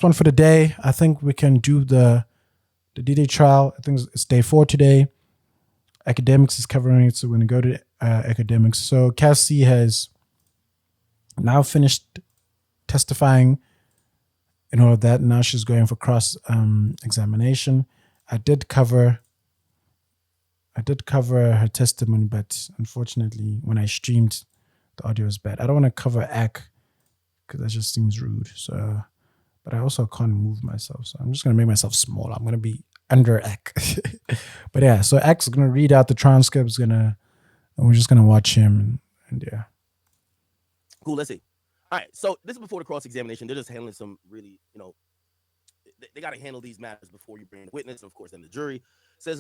one for the day. I think we can do the D-Day trial. I think it's day 4 today. Academics is covering it, so we're going to go to academics. So Cassie has now finished testifying and all of that. Now she's going for cross examination. I did cover her testimony, but unfortunately, when I streamed, the audio is bad. I don't want to cover Ak because that just seems rude. So, but I also can't move myself, so I'm just gonna make myself smaller. I'm gonna be under Ak. But yeah, so Ak's gonna read out the transcripts. And we're just gonna watch him, and yeah. Cool. Let's see. All right. So this is before the cross examination. They're just handling some really, they got to handle these matters before you bring the witness, and of course, then the jury says.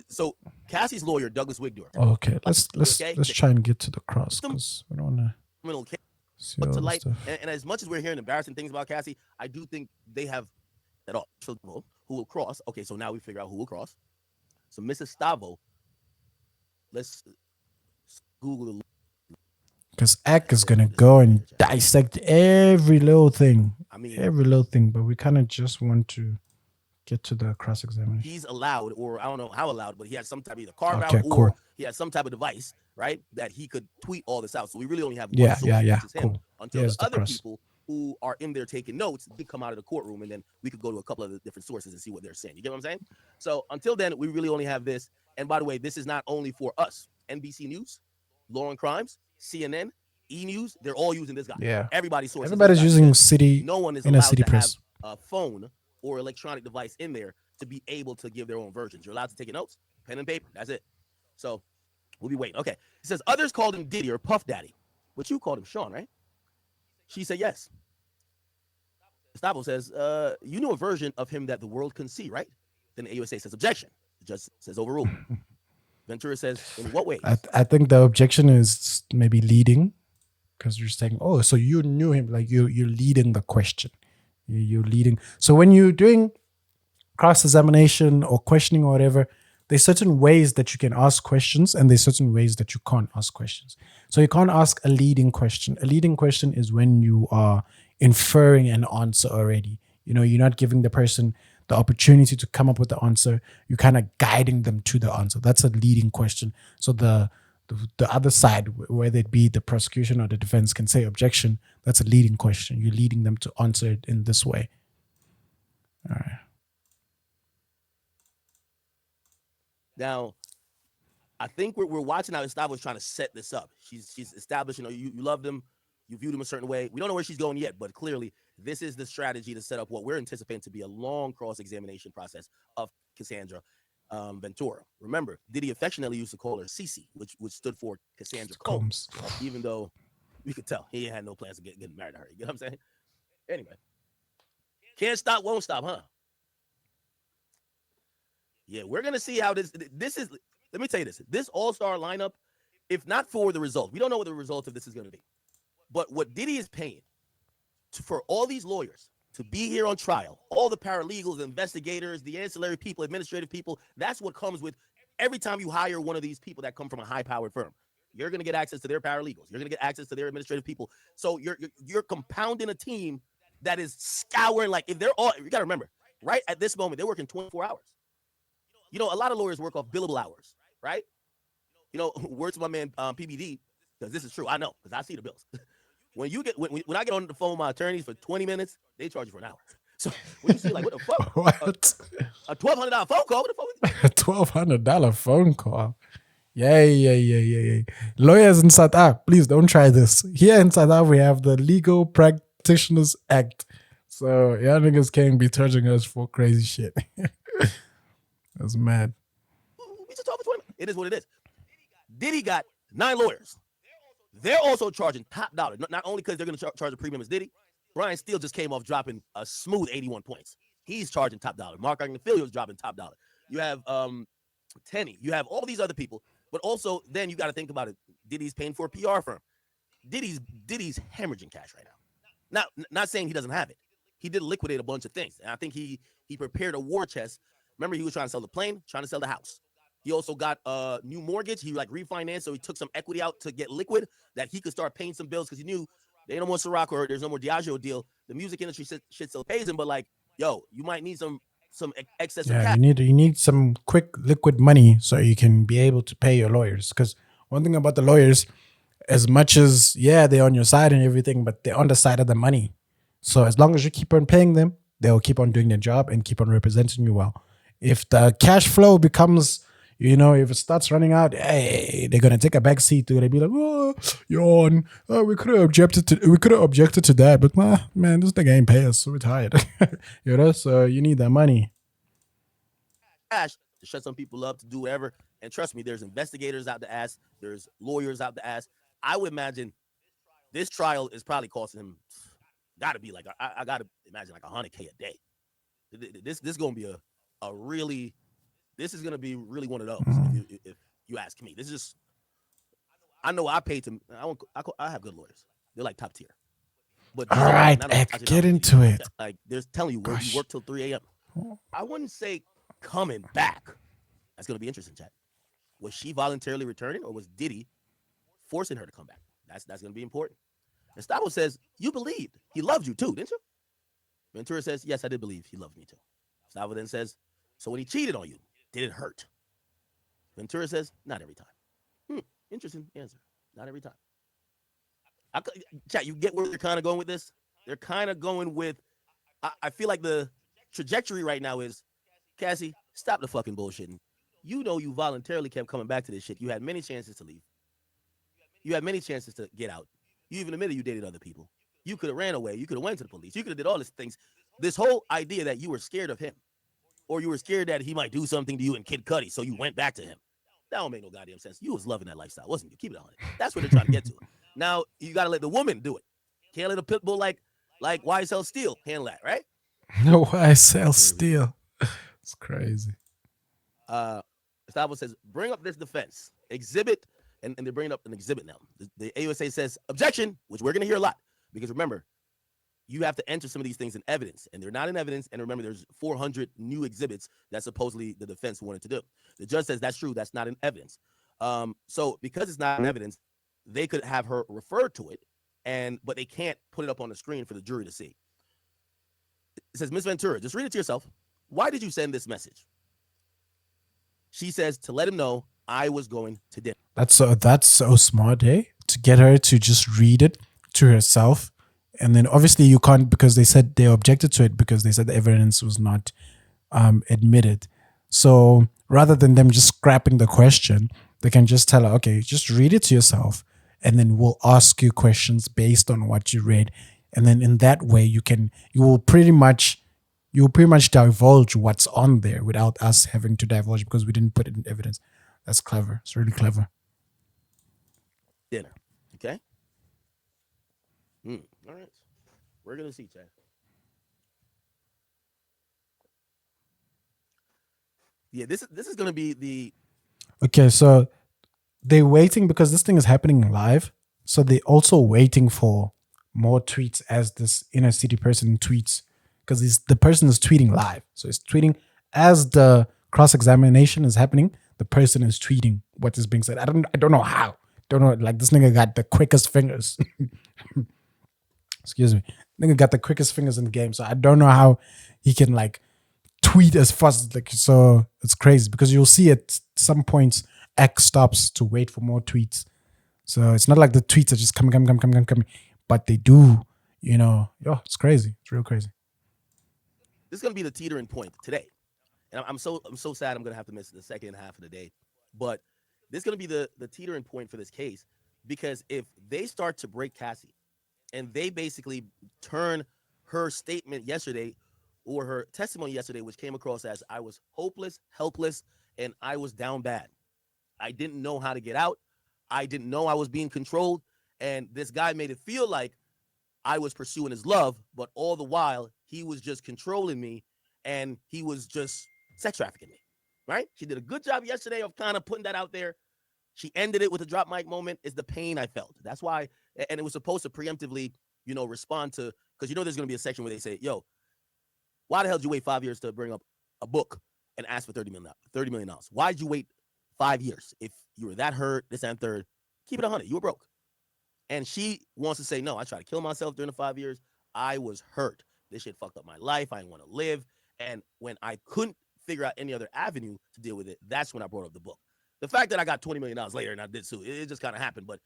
So Cassie's lawyer, Douglas Wigdorf. Okay, let's try and get to the cross because we don't want to see all to the light. stuff. And as much as we're hearing embarrassing things about Cassie, I do think they have that all who will cross. Okay, so now we figure out who will cross. So Mrs. Stavo, let's Google the. Because Ak is gonna go and dissect every little thing. Every little thing, but we kind of just want to get to the cross examination. He's allowed, or I don't know how allowed, but he has some type of either carve out or he has some type of device, right, that he could tweet all this out. So we really only have one source, which is him. Until the other people who are in there taking notes, they come out of the courtroom, and then we could go to a couple of the different sources and see what they're saying. You get what I'm saying? So until then, we really only have this. And by the way, this is not only for us. NBC News, Law and Crimes, CNN, E News, they're all using this guy. Yeah. Everybody's using city. No one is in allowed a city to press. have a phone or electronic device in there to be able to give their own versions. You're allowed to take notes, pen and paper. That's it. So we'll be waiting. Okay. He says others called him Diddy or Puff Daddy, but you called him Sean, right? She said yes. Gustavo says, you knew a version of him that the world couldn't see, right? Then the AUSA says objection. The judge says overruled. Ventura says, in what ways? I think the objection is maybe leading, because you're saying, oh, so you knew him, like you're leading the question. You're leading. So when you're doing cross-examination or questioning or whatever, there's certain ways that you can ask questions and there's certain ways that you can't ask questions. So you can't ask a leading question. A leading question is when you are inferring an answer already. You're not giving the person the opportunity to come up with the answer. You're kind of guiding them to the answer. That's a leading question. So the other side, whether it be the prosecution or the defense, can say objection. That's a leading question. You're leading them to answer it in this way. All right. Now, I think we're watching how Gustavo's trying to set this up. She's establishing, you loved him, you viewed him a certain way. We don't know where she's going yet, but clearly this is the strategy to set up what we're anticipating to be a long cross-examination process of Cassandra Ventura. Remember, Diddy affectionately used to call her Cece, which stood for Cassandra Combs, even though we could tell he had no plans of getting married to her. You know what I'm saying? Anyway, can't stop, won't stop, huh? Yeah, we're going to see how this is. Let me tell you this all-star lineup, if not for the result, we don't know what the result of this is going to be. But what Diddy is paying for all these lawyers to be here on trial, all the paralegals, investigators, the ancillary people, administrative people, that's what comes with every time you hire one of these people that come from a high-powered firm. You're going to get access to their paralegals. You're going to get access to their administrative people. So you're compounding a team that is scouring. Like, if they're all, you got to remember, right at this moment, they're working 24 hours. A lot of lawyers work off billable hours, right? Words to my man PBD, because this is true. I know, because I see the bills. When I get on the phone with my attorneys for 20 minutes, they charge you for an hour. So when you see, like, what the fuck? What? A $1,200 phone call? What the fuck? A $1,200 phone call. Yeah. Lawyers in South Africa, please don't try this. Here in South Africa, we have the Legal Practitioners Act. So y'all niggas can't be charging us for crazy shit. That's mad. We just talked for 20 minutes. It is what it is. Diddy got 9 lawyers. They're also charging top dollar. Not only because they're going to charge a premium as Diddy. Brian Steele just came off dropping a smooth 81 points. He's charging top dollar. Mark Agnifilio is dropping top dollar. You have Tenny. You have all these other people. But also, then you got to think about it. Diddy's paying for a PR firm. Diddy's hemorrhaging cash right now. Not saying he doesn't have it. He did liquidate a bunch of things. And I think he prepared a war chest. Remember, he was trying to sell the plane, trying to sell the house. He also got a new mortgage. He refinanced, so he took some equity out to get liquid that he could start paying some bills because he knew There ain't no more Ciroc or there's no more Diageo deal. The music industry shit still pays him, but like, yo, you might need some excess of Yeah, cash. you need some quick liquid money so you can be able to pay your lawyers. Because one thing about the lawyers, as much as they're on your side and everything, but they're on the side of the money. So as long as you keep on paying them, they'll keep on doing their job and keep on representing you well. If the cash flow becomes, if it starts running out, hey, they're gonna take a back seat. They're gonna be like, oh, yawn. Oh, we could have objected to that, but man, this nigga ain't pay us, so we're tired. So you need that money. Cash to shut some people up, to do whatever. And trust me, there's investigators out the ass. There's lawyers out the ass. I would imagine this trial is probably costing him. Got to be like I got to imagine like $100K a day. This gonna be a really. This is gonna be really one of those. If you ask me, this is just. I know I paid to. I have good lawyers. They're like top tier. But all right, get into it. Like they're telling you where you work till 3 a.m. I wouldn't say coming back. That's gonna be interesting, chat. Was she voluntarily returning, or was Diddy forcing her to come back? That's gonna be important. Gustavo says you believed he loved you too, didn't you? Ventura says yes, I did believe he loved me too. Gustavo then says, so when he cheated on you, did it hurt? Ventura says not every time. Interesting answer. Not every time. Chat, you get where they're kind of going with this? They're kind of going with. I feel like the trajectory right now is, Cassie, stop the fucking bullshitting. You know you voluntarily kept coming back to this shit. You had many chances to leave. You had many chances to get out. You even admitted you dated other people. You could have ran away. You could have went to the police. You could have did all these things. This whole idea that you were scared of him, or you were scared that he might do something to you in Kid Cudi, so you went back to him. That don't make no goddamn sense. You was loving that lifestyle, wasn't you? Keep it on. That's what they're trying to get to. Now you got to let the woman do it. Can't let a pit bull like YSL Steel handle that, right? No, YSL Steel. It's crazy. Gustavo says, bring up this defense exhibit, and they're bringing up an exhibit now. The AUSA says objection, which we're going to hear a lot, because remember, you have to enter some of these things in evidence, and they're not in evidence. And remember, there's 400 new exhibits that supposedly the defense wanted to do. The judge says that's true. That's not in evidence. So because it's not in evidence, they could have her refer to it, but they can't put it up on the screen for the jury to see. It says, Ms. Ventura, just read it to yourself. Why did you send this message? She says to let him know I was going to dinner. That's so smart, eh? To get her to just read it to herself. And then obviously you can't, because they said they objected to it because they said the evidence was not admitted. So rather than them just scrapping the question, they can just tell her, okay, just read it to yourself, and then we'll ask you questions based on what you read. And then in that way, you will pretty much divulge what's on there without us having to divulge because we didn't put it in evidence. That's clever. It's really clever. Dinner. Okay. All right. We're going to see, Chad. Yeah, this is going to be the... Okay, so they're waiting because this thing is happening live. So they're also waiting for more tweets as this inner city person tweets, because the person is tweeting live. So it's tweeting as the cross-examination is happening. The person is tweeting what is being said. I don't know how. Don't know. Like, this nigga got the quickest fingers. Excuse me. Nigga got the quickest fingers in the game. So I don't know how he can like tweet as fast. Like, so it's crazy because you'll see at some points X stops to wait for more tweets. So it's not like the tweets are just coming. But they do, it's crazy. It's real crazy. This is going to be the teetering point today. And I'm so sad I'm going to have to miss the second half of the day. But this is going to be the teetering point for this case, because if they start to break Cassie and they basically turn her statement yesterday or her testimony yesterday, which came across as I was hopeless, helpless, and I was down bad. I didn't know how to get out. I didn't know I was being controlled. And this guy made it feel like I was pursuing his love, but all the while he was just controlling me and he was just sex trafficking me, right? She did a good job yesterday of kind of putting that out there. She ended it with a drop mic moment. Is the pain I felt. That's why, and it was supposed to preemptively, respond to, because there's going to be a section where they say, yo, why the hell did you wait 5 years to bring up a book and ask for $30 million? Why did you wait 5 years? If you were that hurt, this and third, keep it 100. You were broke. And she wants to say, no, I tried to kill myself during the 5 years. I was hurt. This shit fucked up my life. I didn't want to live. And when I couldn't figure out any other avenue to deal with it, that's when I brought up the book. The fact that I got $20 million later and I did sue, it just kind of happened. But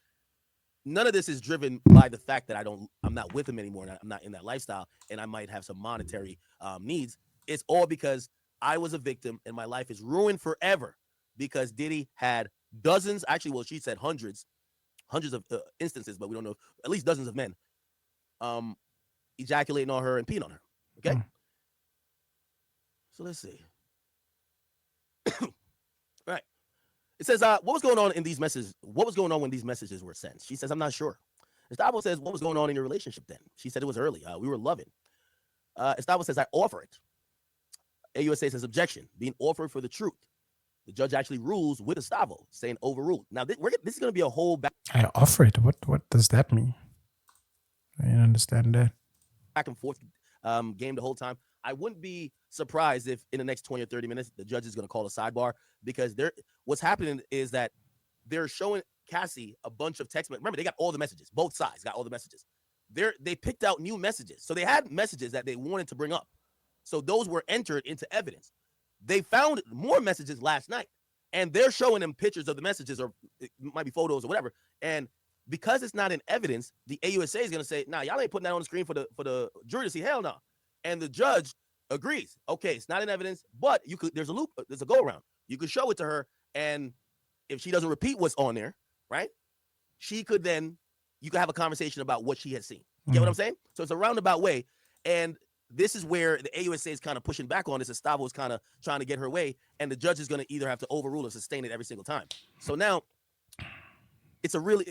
none of this is driven by the fact that I'm not with him anymore, and I'm not in that lifestyle, and I might have some monetary needs. It's all because I was a victim, and my life is ruined forever because Diddy had dozens, actually, well, she said hundreds of instances, but we don't know, at least dozens of men ejaculating on her and peeing on her. Okay? So let's see. Right. It says, what was going on in these messages? What was going on when these messages were sent? She says, I'm not sure. Estavo says, what was going on in your relationship then? She said it was early. We were loving. Estavo says, I offer it. AUSA says, objection, being offered for the truth. The judge actually rules with Estavo, saying overruled. Now, this is going to be a whole I offer it. What does that mean? I didn't understand that. Back and forth game the whole time. I wouldn't be surprised if in the next 20 or 30 minutes, the judge is going to call a sidebar, because what's happening is that they're showing Cassie a bunch of text messages. Remember, they got all the messages. Both sides got all the messages. They picked out new messages. So they had messages that they wanted to bring up. So those were entered into evidence. They found more messages last night, and they're showing them pictures of the messages, or it might be photos or whatever. And because it's not in evidence, the AUSA is going to say, nah, y'all ain't putting that on the screen for the jury to see. Hell no. And the judge agrees. Okay, it's not in evidence, but there's a go around. You could show it to her, and if she doesn't repeat what's on there, right, you could have a conversation about what she has seen. You get what I'm saying? So it's a roundabout way. And this is where the AUSA is kind of pushing back on this. Estavo is kind of trying to get her way, and the judge is going to either have to overrule or sustain it every single time. So now it's a real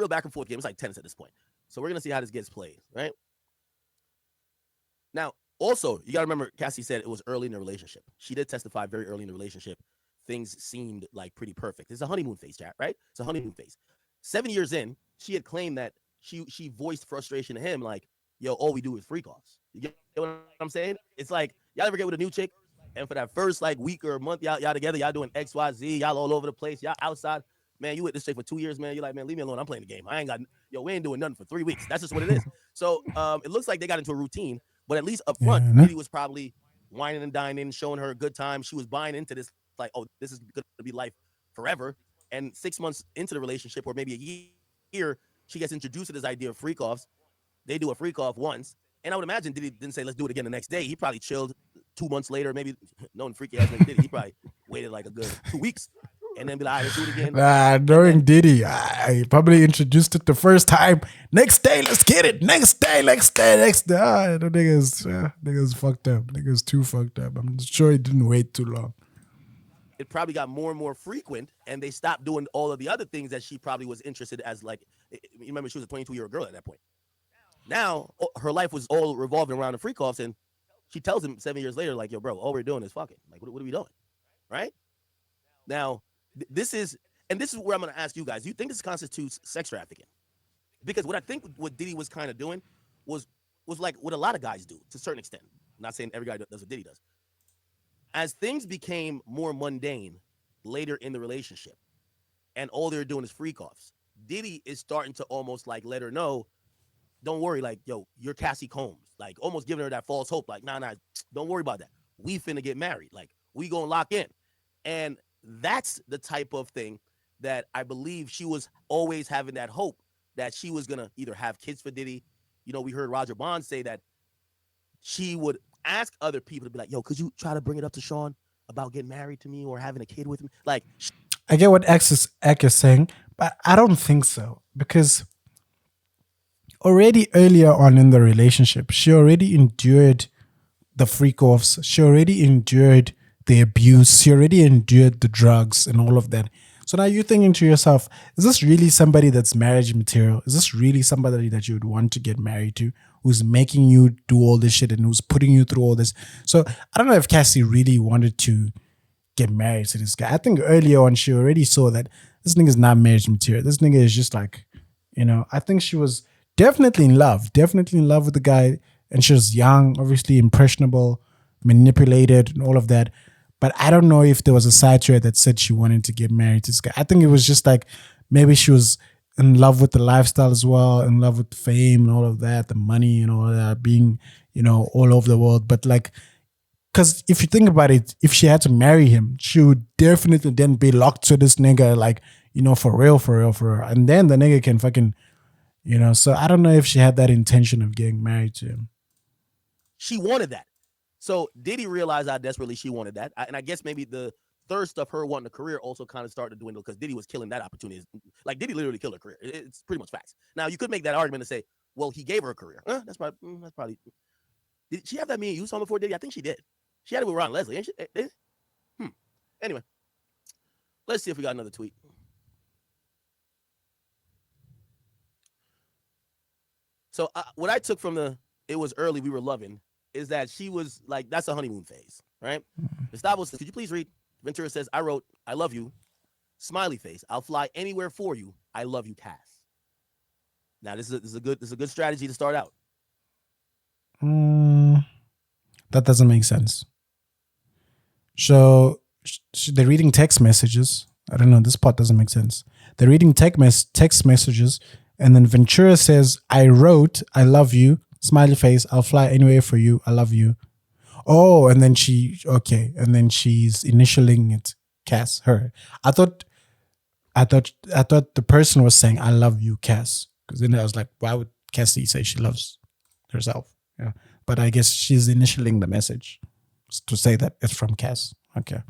back and forth game. It's like tennis at this point. So we're going to see how this gets played, right? Now, also, you got to remember, Cassie said it was early in the relationship. She did testify very early in the relationship. Things seemed like pretty perfect. It's a honeymoon phase, chat, right? It's a honeymoon phase. 7 years in, she had claimed that she voiced frustration to him, like, yo, all we do is freak offs. You get what I'm saying? It's like, y'all ever get with a new chick, and for that first week or a month, y'all together, y'all doing X, Y, Z, y'all all over the place, y'all outside. Man, you with this chick for 2 years, man. You're like, man, leave me alone. I'm playing the game. We ain't doing nothing for 3 weeks. That's just what it is. So it looks like they got into a routine, but at least up front, Diddy was probably whining and dining, showing her a good time. She was buying into this, like, oh, this is going to be life forever. And 6 months into the relationship, or maybe a year, she gets introduced to this idea of freak offs. They do a freak off once. And I would imagine Diddy didn't say, let's do it again the next day. He probably chilled 2 months later, maybe knowing freaky ass nigga Diddy. He probably waited like a good 2 weeks and then be like, all right, let's do it again. Nah, knowing Diddy, I probably introduced it the first time. Next day, let's get it. Next day. The niggas fucked up. Niggas too fucked up. I'm sure he didn't wait too long. It probably got more and more frequent, and they stopped doing all of the other things that she probably was interested as. Like, you remember, she was a 22-year-old girl at that point. Now, her life was all revolving around the freak offs, and she tells him 7 years later, like, yo, bro, all we're doing is fucking. Like, what are we doing? Right? Now, this is where I'm going to ask you guys. Do you think this constitutes sex trafficking? Because what I think what Diddy was kind of doing was like what a lot of guys do to a certain extent. I'm not saying every guy does what Diddy does. As things became more mundane later in the relationship, and all they're doing is freak offs, Diddy is starting to almost like let her know, don't worry, like, yo, you're Cassie Combs. Like, almost giving her that false hope. Like, nah, don't worry about that. We finna get married. Like, we gonna lock in. And that's the type of thing that I believe she was always having that hope that she was gonna either have kids for Diddy. You know, we heard Roger Bond say that she would ask other people to be like, yo, could you try to bring it up to Sean about getting married to me or having a kid with me? Like, I get what Ek is saying, but I don't think so, because already earlier on in the relationship, she already endured the freak offs. She already endured the abuse. She already endured the drugs and all of that. So now you're thinking to yourself, is this really somebody that's marriage material? Is this really somebody that you would want to get married to, who's making you do all this shit and who's putting you through all this? So I don't know if Cassie really wanted to get married to this guy. I think earlier on she already saw that this nigga's not marriage material. This nigga is just like, I think she was definitely in love with the guy, and she was young, obviously impressionable, manipulated and all of that. But I don't know if there was a side to her that said she wanted to get married to this guy. I think it was just like, maybe she was in love with the lifestyle as well, in love with fame and all of that, the money and all of that, being, all over the world. But like, because if you think about it, if she had to marry him, she would definitely then be locked to this nigga, like, for real, for real, for real. And then the nigga can fucking, so I don't know if she had that intention of getting married to him. She wanted that. So Diddy realized how desperately she wanted that. And I guess maybe the thirst of her wanting a career also kind of started to dwindle because Diddy was killing that opportunity. Like Diddy literally killed her career. It's pretty much facts. Now you could make that argument and say, well, he gave her a career. That's probably. Did she have that me and you song before Diddy? I think she did. She had it with Ron Leslie, ain't she? Anyway, let's see if we got another tweet. So what I took from it was early, we were loving, is that she was like, that's a honeymoon phase, right? Gustavo says, could you please read? Ventura says, I wrote, I love you. Smiley face, I'll fly anywhere for you. I love you, Cass. Now this is a good strategy to start out. That doesn't make sense. So they're reading text messages. I don't know. This part doesn't make sense. They're reading text messages, and then Ventura says, I wrote, I love you. Smiley face, I'll fly anywhere for you. I love you. Oh, and then and then she's initialing it, Cass, her. I thought the person was saying, I love you, Cass. Because then I was like, why would Cassie say she loves herself? Yeah. But I guess she's initialing the message to say that it's from Cass. Okay.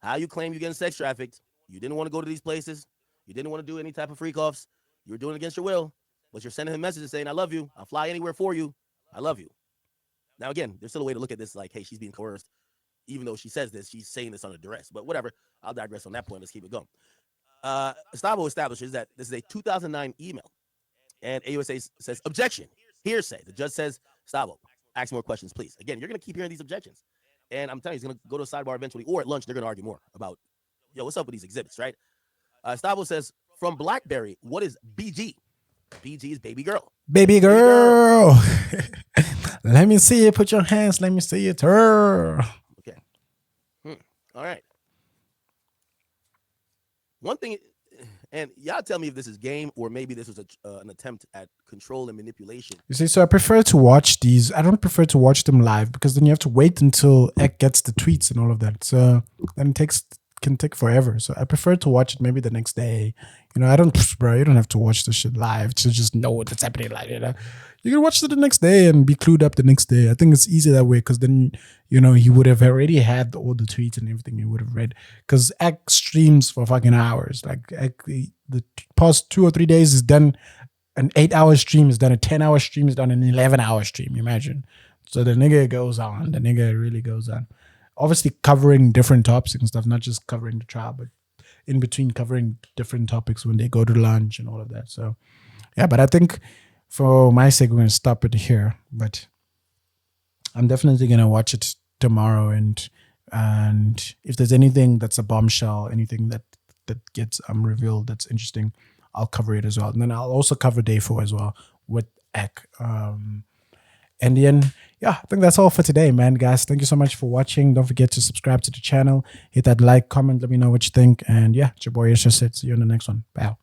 How you claim you're getting sex trafficked? You didn't want to go to these places. You didn't want to do any type of freak offs. You were doing it against your will, but you're sending him messages saying, I love you. I'll fly anywhere for you. I love you. Now, again, there's still a way to look at this like, hey, she's being coerced. Even though she says this, she's saying this under duress. But whatever. I'll digress on that point. Let's keep it going. Gustavo establishes that this is a 2009 email. And AUSA says, objection, hearsay. The judge says, Gustavo, ask more questions, please. Again, you're going to keep hearing these objections. And I'm telling you, he's going to go to a sidebar eventually, or at lunch, they're going to argue more about, what's up with these exhibits, right? Gustavo says, from BlackBerry, what is BG? BG is baby girl. Baby girl. Let me see it. Put your hands. Let me see it. Okay. All right. One thing, and y'all tell me if this is game or maybe this was an attempt at control and manipulation. You see, so I prefer to watch these. I don't prefer to watch them live because then you have to wait until Ek gets the tweets and all of that. So then it can take forever. So I prefer to watch it maybe the next day. You don't have to watch the shit live to just know what's happening live. You can watch it the next day and be clued up the next day. I think it's easy that way because then, he would have already had all the tweets and everything he would have read. Because Ek streams for fucking hours. Like the past 2 or 3 days is done. An 8-hour stream is done. A 10-hour stream is done. An 11-hour stream. Imagine. So the nigga goes on. The nigga really goes on. Obviously covering different topics and stuff, not just covering the trial, but in between covering different topics when they go to lunch and all of that. So, yeah, but I think for my sake, we're going to stop it here. But I'm definitely going to watch it tomorrow. And if there's anything that's a bombshell, anything that gets revealed that's interesting, I'll cover it as well. And then I'll also cover Day 4 as well with Ek. And then, yeah, I think that's all for today, man, guys. Thank you so much for watching. Don't forget to subscribe to the channel. Hit that like, comment, let me know what you think. And yeah, it's your boy Isha. See you in the next one. Bye.